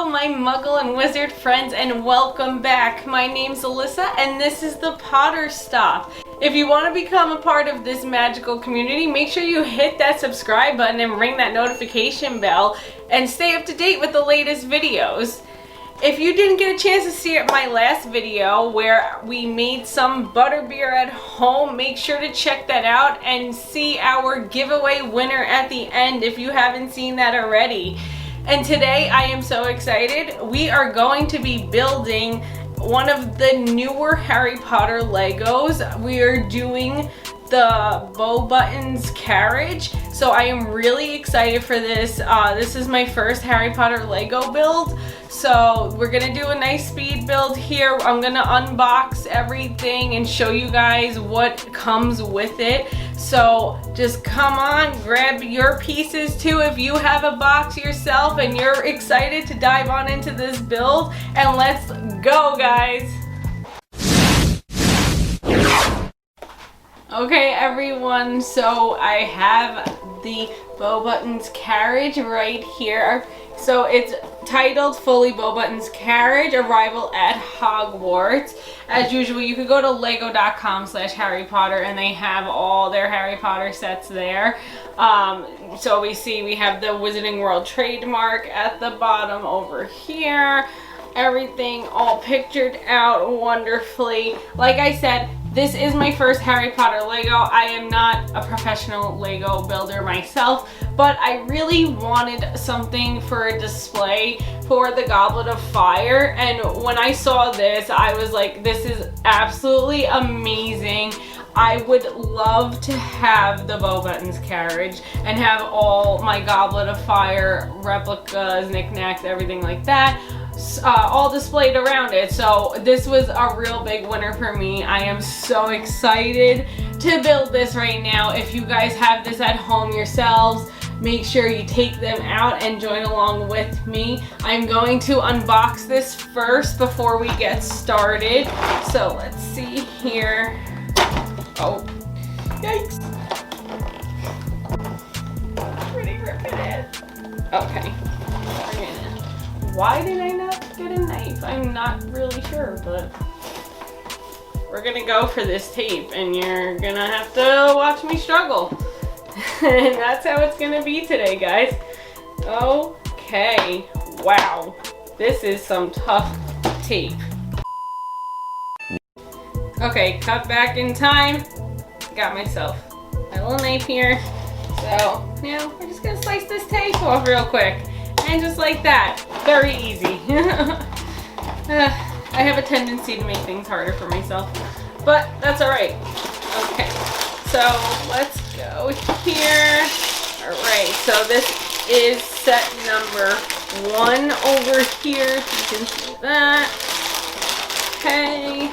my Muggle and Wizard friends, and welcome back. My name's Alyssa, and this is the Potter Stop. If you want to become a part of this magical community, make sure you hit that subscribe button and ring that notification bell, and stay up to date with the latest videos. If you didn't get a chance to see my last video where we made some butterbeer at home, make sure to check that out and see our giveaway winner at the end if you haven't seen that already. And today I am so excited. We are going to be building one of the newer Harry Potter Legos. We are doing the Beauxbatons Carriage. So I am really excited for this. This is my first Harry Potter Lego build. So we're gonna do a nice speed build here. I'm gonna unbox everything and show you guys what comes with it. So just come on, grab your pieces too if you have a box yourself and you're excited to dive on into this build. And let's go, guys. Okay, everyone, so I have the Beauxbatons Carriage right here. So it's titled fully Beauxbatons Carriage, Arrival at Hogwarts. As usual, you could go to lego.com/Harry Potter and they have all their Harry Potter sets there. So we have the Wizarding World trademark at the bottom over here. Everything all pictured out wonderfully. Like I said, this is my first Harry Potter Lego. I am not a professional Lego builder myself, but I really wanted something for a display for the Goblet of Fire. And when I saw this, I was like, this is absolutely amazing. I would love to have the Beauxbatons Carriage and have all my Goblet of Fire replicas, knickknacks, everything like that, all displayed around it. So this was a real big winner for me. I am so excited to build this right now. If you guys have this at home yourselves, make sure you take them out and join along with me. I'm going to unbox this first before we get started. So let's see here. Oh, yikes. Pretty ripping it. Okay. Why did I not get a knife? I'm not really sure, but we're gonna go for this tape and you're gonna have to watch me struggle. And that's how it's gonna be today, guys. Okay, wow. This is some tough tape. Okay, cut back in time. Got myself a little knife here. So, now we're just gonna slice this tape off real quick. And just like that, very easy. I have a tendency to make things harder for myself, but that's all right. Okay, so let's go here. All right, so this is set number 1 over here. You can see that. Okay.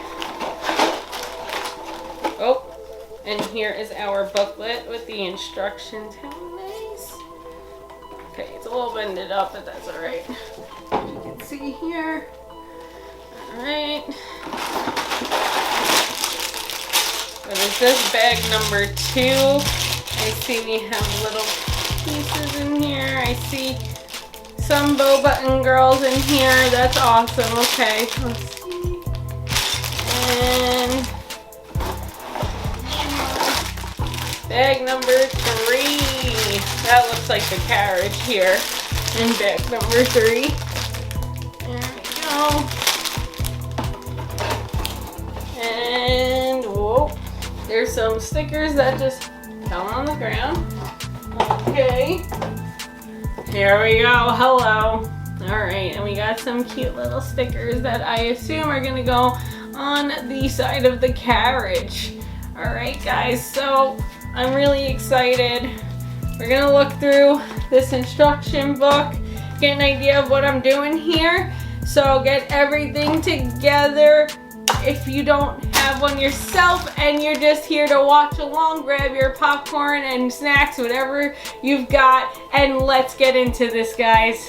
Oh, and here is our booklet with the instructions. How nice. Okay, it's a little bended up, but that's all right. As you can see here. All right. So this is bag number 2. I see we have little pieces in here. I see some Beauxbaton girls in here. That's awesome. Okay, let's see. And bag number 3. That looks like the carriage here. And bag number 3. There we go. And whoa, there's some stickers that just fell on the ground. Okay. Here we go. Hello. Alright, and we got some cute little stickers that I assume are gonna go on the side of the carriage. Alright guys, so I'm really excited. We're gonna look through this instruction book, get an idea of what I'm doing here. So get everything together. If you don't have one yourself and you're just here to watch along, grab your popcorn and snacks, whatever you've got, and let's get into this, guys.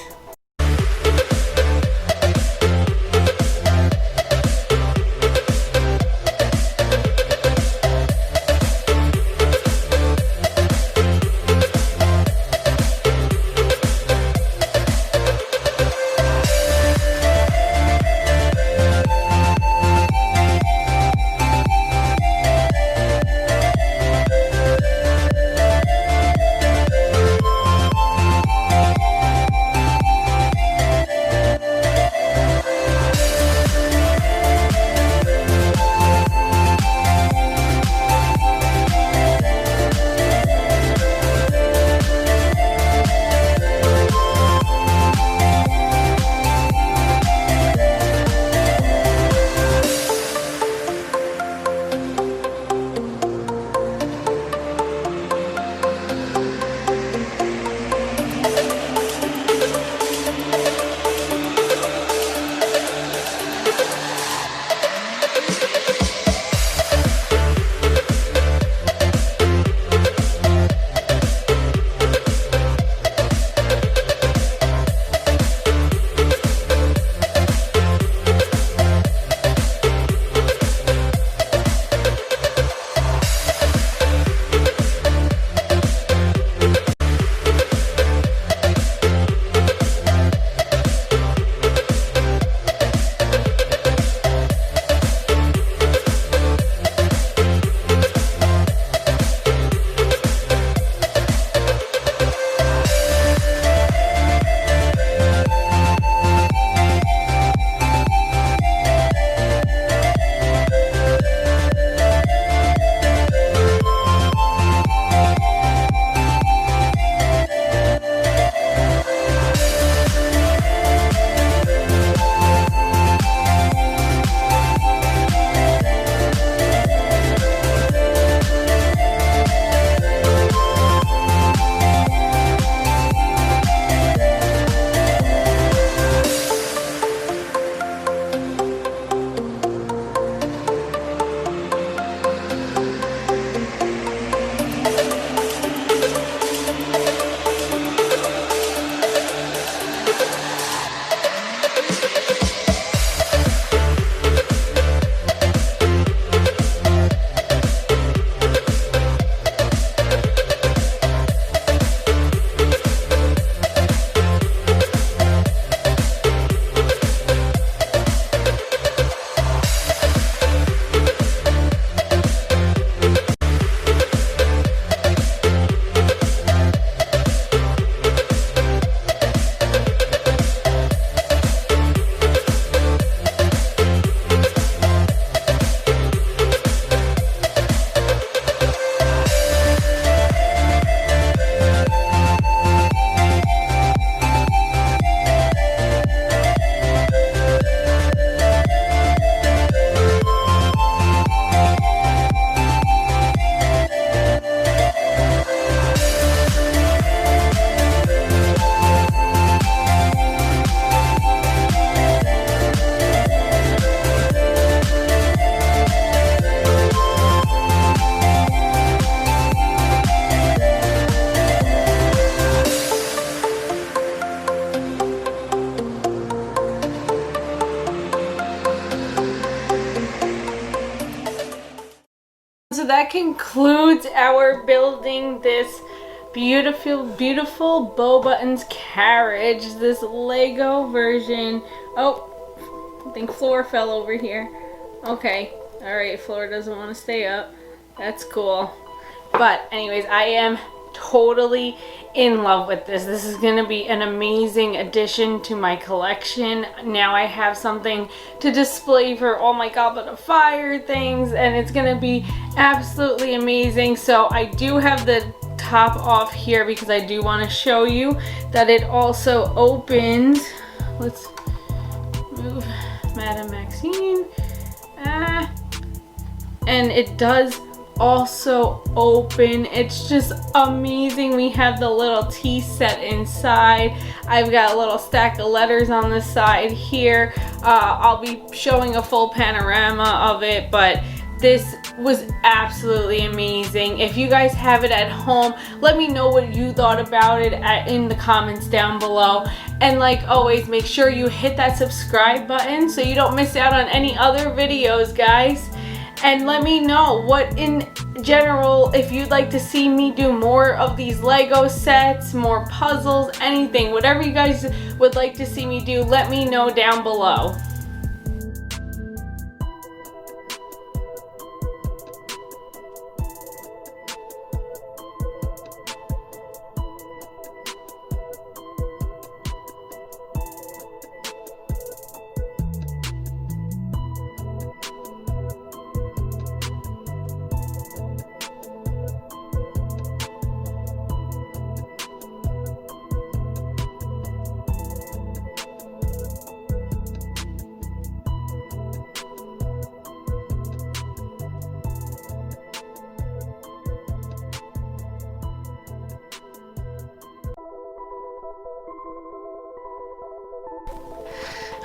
that concludes our building this beautiful Beauxbatons Carriage, this Lego version. Oh, I think Floor fell over here. Okay, alright, Floor doesn't want to stay up. That's cool. But anyways, I am totally in love with this. This is going to be an amazing addition to my collection. Now I have something to display for all my Goblet of Fire things, and it's going to be absolutely amazing. So I do have the top off here because I do want to show you that it also opens. Let's move Madame Maxine. And it does also open. It's just amazing. We have the little tea set inside. I've got a little stack of letters on the side here. I'll be showing a full panorama of it, but this was absolutely amazing. If you guys have it at home, let me know what you thought about it in the comments down below. And like always, make sure you hit that subscribe button so you don't miss out on any other videos, guys. And let me know what in general, if you'd like to see me do more of these Lego sets, more puzzles, anything, whatever you guys would like to see me do, let me know down below.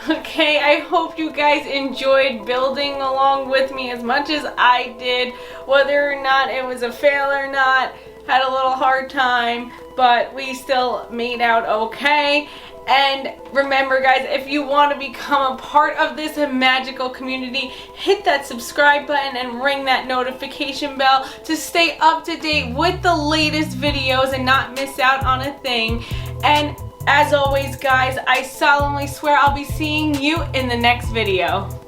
Okay, I hope you guys enjoyed building along with me as much as I did. Whether or not it was a fail or not, had a little hard time, but we still made out okay. And remember, guys, if you want to become a part of this magical community, hit that subscribe button and ring that notification bell to stay up to date with the latest videos and not miss out on a thing. And as always, guys, I solemnly swear I'll be seeing you in the next video.